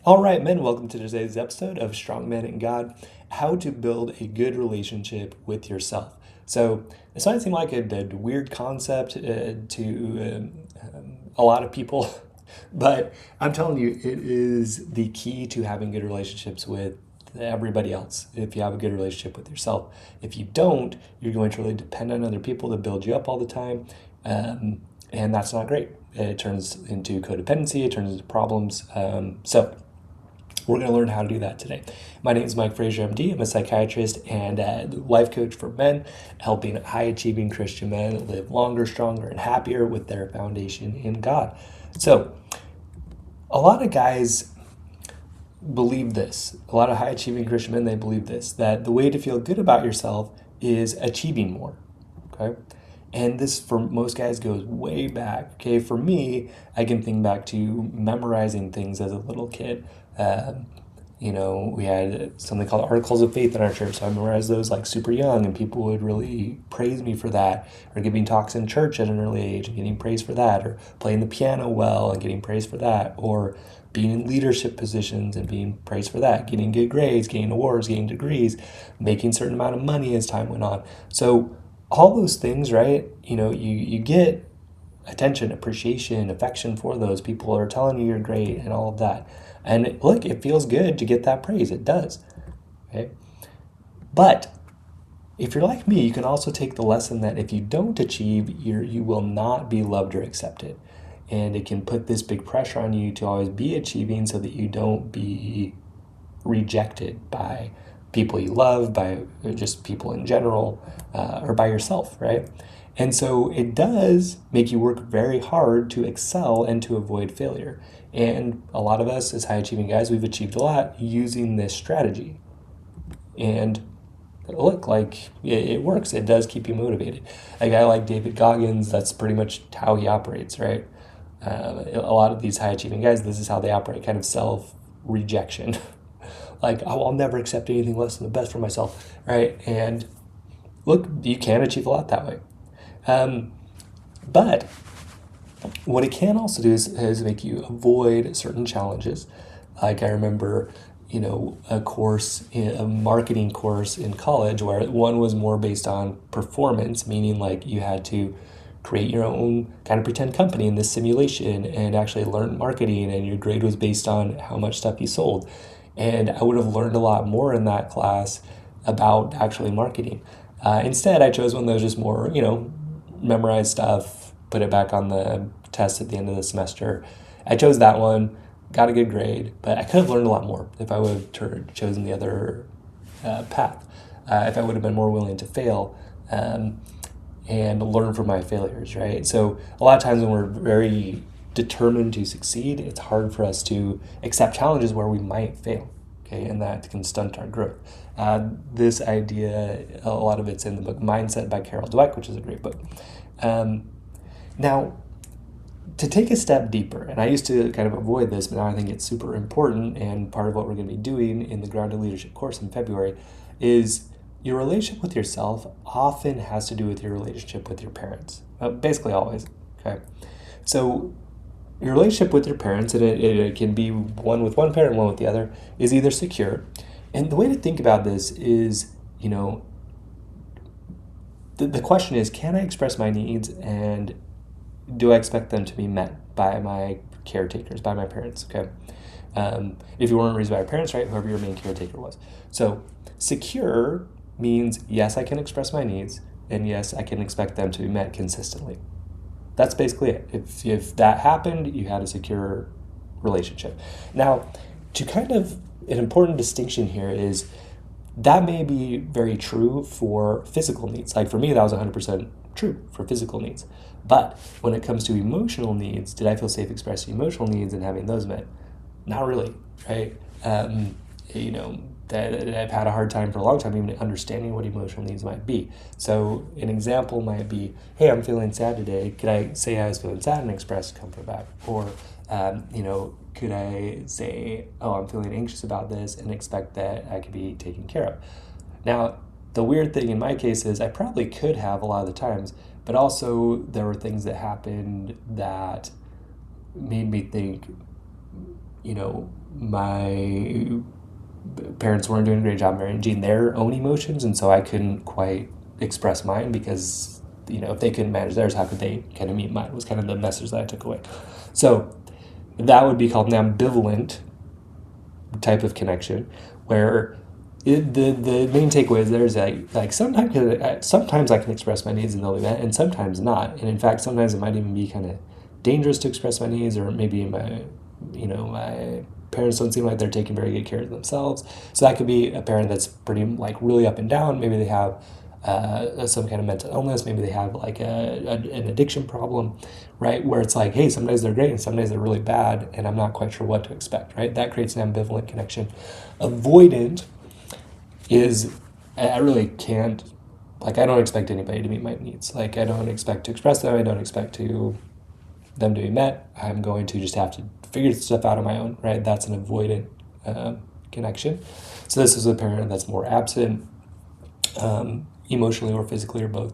All right, men, welcome to today's episode of Strong Men in God, how to build a good relationship with yourself. So, this might seem like a weird concept to a lot of people, but I'm telling you, it is the key to having good relationships with everybody else. If you have a good relationship with yourself, if you don't, you're going to really depend on other people to build you up all the time, and that's not great. It turns into codependency, it turns into problems. We're going to learn how to do that today. My name is Mike Frazier, MD. I'm a psychiatrist and a life coach for men, helping high achieving Christian men live longer, stronger, and happier with their foundation in God. So, a lot of guys believe this. A lot of high achieving Christian men, they believe this, that the way to feel good about yourself is achieving more. Okay. And this, for most guys, goes way back. Okay. For me, I can think back to memorizing things as a little kid. We had something called Articles of Faith in our church. So I memorized those like super young, and people would really praise me for that, or giving talks in church at an early age and getting praised for that, or playing the piano well and getting praised for that, or being in leadership positions and being praised for that, getting good grades, getting awards, getting degrees, making a certain amount of money as time went on. So all those things, right? You get attention, appreciation, affection for those. People are telling you you're great and all of that. And look, it feels good to get that praise. It does. Okay? But if you're like me, you can also take the lesson that if you don't achieve, you will not be loved or accepted. And it can put this big pressure on you to always be achieving so that you don't be rejected by people you love, by just people in general, or by yourself, right? And so it does make you work very hard to excel and to avoid failure. And a lot of us, as high achieving guys, we've achieved a lot using this strategy. And look, like it works. It does keep you motivated. A guy like David Goggins, that's pretty much how he operates, right? A lot of these high achieving guys, this is how they operate, kind of self rejection. Like, oh, I'll never accept anything less than the best for myself, right? And look, you can achieve a lot that way. But what it can also do is make you avoid certain challenges. Like I remember, a marketing course in college where one was more based on performance, meaning like you had to create your own kind of pretend company in this simulation and actually learn marketing, and your grade was based on how much stuff you sold. And I would have learned a lot more in that class about actually marketing. Instead, I chose one that was just more, memorize stuff, put it back on the test at the end of the semester. I chose that one, got a good grade, but I could have learned a lot more if I would have chosen the other path. If I would have been more willing to fail and learn from my failures, right? So a lot of times when we're very determined to succeed, it's hard for us to accept challenges where we might fail, okay? And that can stunt our growth. This idea, a lot of it's in the book Mindset by Carol Dweck, which is a great book. Now, to take a step deeper, and I used to kind of avoid this, but now I think it's super important, and part of what we're going to be doing in the Grounded Leadership course in February is your relationship with yourself often has to do with your relationship with your parents. Basically always, okay? So your relationship with your parents, and it can be one with one parent, one with the other, is either secure. And the way to think about this is, the question is, can I express my needs, and do I expect them to be met by my caretakers, by my parents, okay? If you weren't raised by your parents, right, whoever your main caretaker was. So secure means, yes, I can express my needs, and yes, I can expect them to be met consistently. That's basically it. If that happened, you had a secure relationship. Now, an important distinction here is that may be very true for physical needs. Like for me, that was 100% true for physical needs. But when it comes to emotional needs, did I feel safe expressing emotional needs and having those met? Not really, right? That I've had a hard time for a long time even understanding what emotional needs might be. So an example might be, hey, I'm feeling sad today. Could I say I was feeling sad and express comfort back? Or, could I say, oh, I'm feeling anxious about this and expect that I could be taken care of? Now, the weird thing in my case is I probably could have a lot of the times, but also there were things that happened that made me think, my parents weren't doing a great job managing their own emotions, and so I couldn't quite express mine because, if they couldn't manage theirs, how could they kind of meet mine, was kind of the message that I took away. So that would be called an ambivalent type of connection, where the main takeaway is there's like sometimes I can express my needs and they'll be met, and sometimes not. And in fact, sometimes it might even be kind of dangerous to express my needs, or maybe my parents don't seem like they're taking very good care of themselves. So that could be a parent that's pretty like really up and down. Maybe they have some kind of mental illness. Maybe they have like an addiction problem, right? Where it's like, hey, some days they're great and some days they're really bad, and I'm not quite sure what to expect, right? That creates an ambivalent connection. Avoidant is, I really can't, like, I don't expect anybody to meet my needs. Like, I don't expect to express them. I don't expect them to be met. I'm going to just have to figure stuff out on my own, right? That's an avoidant connection. So this is a parent that's more absent, emotionally or physically or both.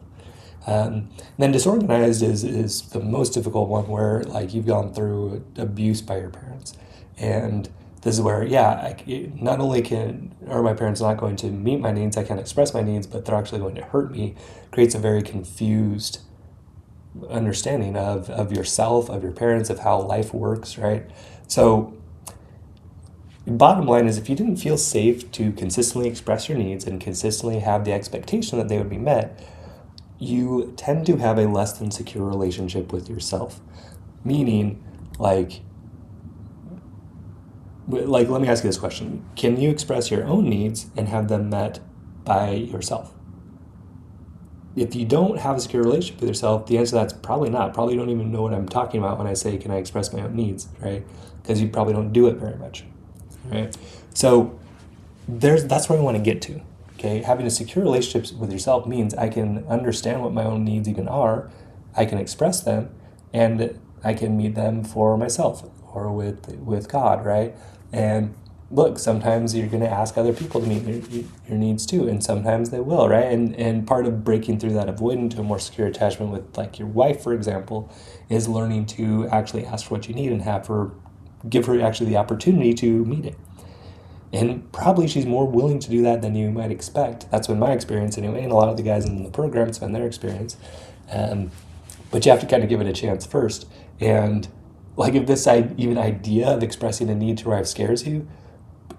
Then disorganized is the most difficult one, where like you've gone through abuse by your parents, and this is where not only are my parents not going to meet my needs, I can't express my needs, but they're actually going to hurt me. Creates a very confused understanding of yourself, of your parents, of how life works, right? So bottom line is, if you didn't feel safe to consistently express your needs and consistently have the expectation that they would be met, you tend to have a less than secure relationship with yourself. Meaning, like let me ask you this question. Can you express your own needs and have them met by yourself? If you don't have a secure relationship with yourself, the answer to that's probably not. Probably don't even know what I'm talking about when I say, can I express my own needs, right? Because you probably don't do it very much, right? So that's where I want to get to, okay? Having a secure relationship with yourself means I can understand what my own needs even are, I can express them, and I can meet them for myself or with God, right? And look, sometimes you're going to ask other people to meet your needs too, and sometimes they will, right? And part of breaking through that avoidant to a more secure attachment with like your wife, for example, is learning to actually ask for what you need and give her actually the opportunity to meet it. And probably she's more willing to do that than you might expect. That's been my experience anyway, and a lot of the guys in the program, it's been their experience. But you have to kind of give it a chance first. And like, if this even idea of expressing a need to your wife scares you,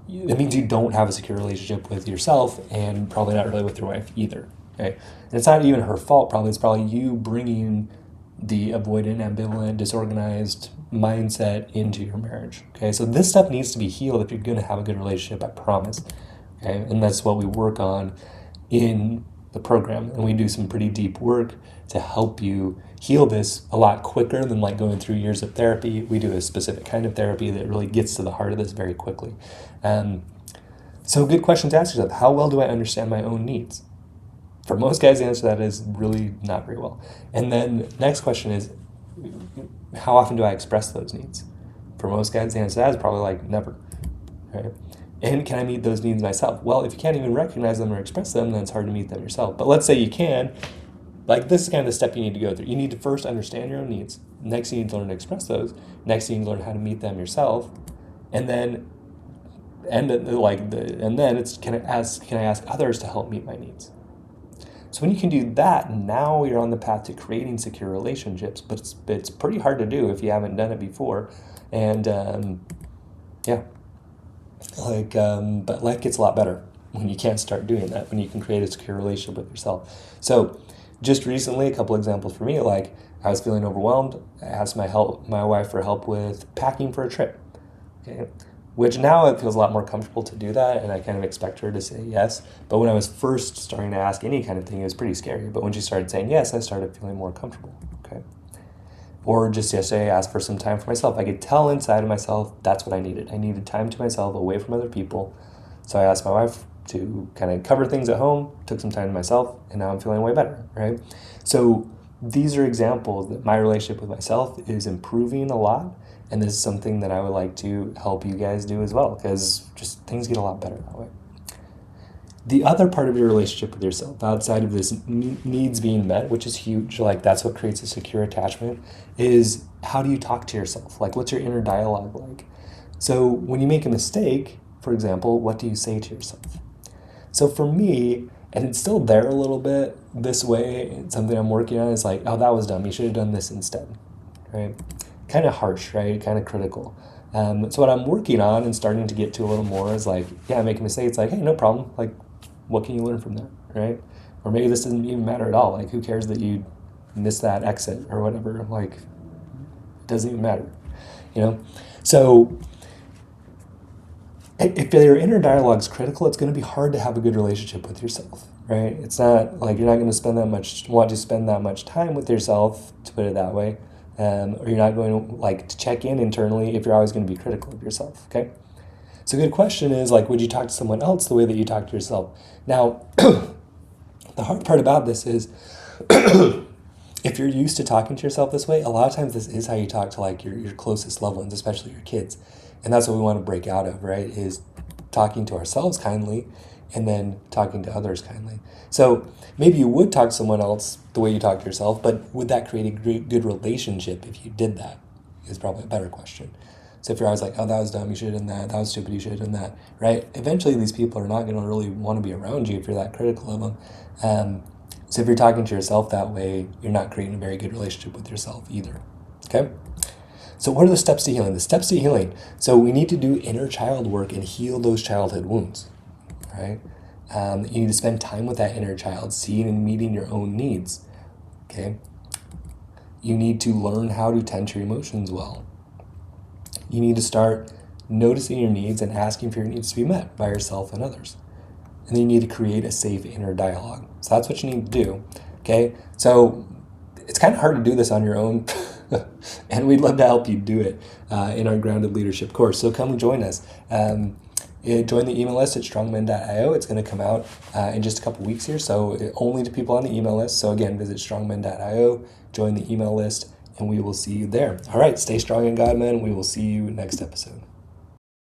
it means you don't have a secure relationship with yourself, and probably not really with your wife either. Okay, and it's not even her fault. Probably it's probably you bringing the avoidant, ambivalent, disorganized mindset into your marriage. Okay, so this stuff needs to be healed if you're going to have a good relationship. I promise. Okay, and that's what we work on in the program, and we do some pretty deep work to help you heal this a lot quicker than like going through years of therapy. We do a specific kind of therapy that really gets to the heart of this very quickly. So good question to ask yourself: how well do I understand my own needs? For most guys, the answer to that is really not very well. And then next question is, how often do I express those needs? For most guys, the answer to that is probably like never. Right? And can I meet those needs myself? Well, if you can't even recognize them or express them, then it's hard to meet them yourself. But let's say you can. Like, this is kind of the step you need to go through. You need to first understand your own needs. Next, you need to learn to express those. Next, you need to learn how to meet them yourself. And then it's can I ask others to help meet my needs? So when you can do that, now you're on the path to creating secure relationships. But it's pretty hard to do if you haven't done it before. And but life gets a lot better when you can start doing that, when you can create a secure relationship with yourself. So just recently, a couple examples for me, like I was feeling overwhelmed. I asked my wife for help with packing for a trip. Okay. Which now it feels a lot more comfortable to do that, and I kind of expect her to say yes. But when I was first starting to ask any kind of thing, it was pretty scary. But when she started saying yes, I started feeling more comfortable. Okay. Or just yesterday, I asked for some time for myself. I could tell inside of myself that's what I needed. I needed time to myself, away from other people. So I asked my wife to kind of cover things at home, took some time to myself, and now I'm feeling way better, right? So these are examples that my relationship with myself is improving a lot. And this is something that I would like to help you guys do as well, because just things get a lot better that way. The other part of your relationship with yourself, outside of this needs being met, which is huge, like that's what creates a secure attachment, is how do you talk to yourself? Like, what's your inner dialogue like? So when you make a mistake, for example, what do you say to yourself? So for me, and it's still there a little bit this way, it's something I'm working on, is like, oh, that was dumb. You should have done this instead, right? Kind of harsh, right? Kind of critical. So what I'm working on and starting to get to a little more is like, yeah, I make a mistake. It's like, hey, no problem. Like, what can you learn from that, right? Or maybe this doesn't even matter at all. Like, who cares that you missed that exit or whatever? Like, it doesn't even matter, you know? So if your inner dialogue's critical, it's going to be hard to have a good relationship with yourself, right? It's not like you're not going to want to spend that much time with yourself, to put it that way, or you're not going to like to check in internally if you're always going to be critical of yourself. Okay, so a good question is like, would you talk to someone else the way that you talk to yourself? Now, the hard part about this is if you're used to talking to yourself this way, a lot of times this is how you talk to like your closest loved ones, especially your kids. And that's what we want to break out of, right? Is talking to ourselves kindly and then talking to others kindly. So maybe you would talk to someone else the way you talk to yourself, but would that create a good relationship if you did that? Is probably a better question. So if you're always like, oh, that was dumb, you should have done that. That was stupid, you should have done that, right? Eventually these people are not going to really want to be around you if you're that critical of them. So if you're talking to yourself that way, you're not creating a very good relationship with yourself either, okay? So what are the steps to healing? The steps to healing. So we need to do inner child work and heal those childhood wounds, right? You need to spend time with that inner child, seeing and meeting your own needs, okay? You need to learn how to tend to your emotions well. You need to start noticing your needs and asking for your needs to be met by yourself and others. And then you need to create a safe inner dialogue. So that's what you need to do, okay? So it's kind of hard to do this on your own, and we'd love to help you do it in our Grounded Leadership course. So come join us. Join the email list at strongmen.io. It's going to come out in just a couple weeks here, so only to people on the email list. So again, visit strongmen.io, join the email list, and we will see you there. All right, stay strong in God, men. We will see you next episode.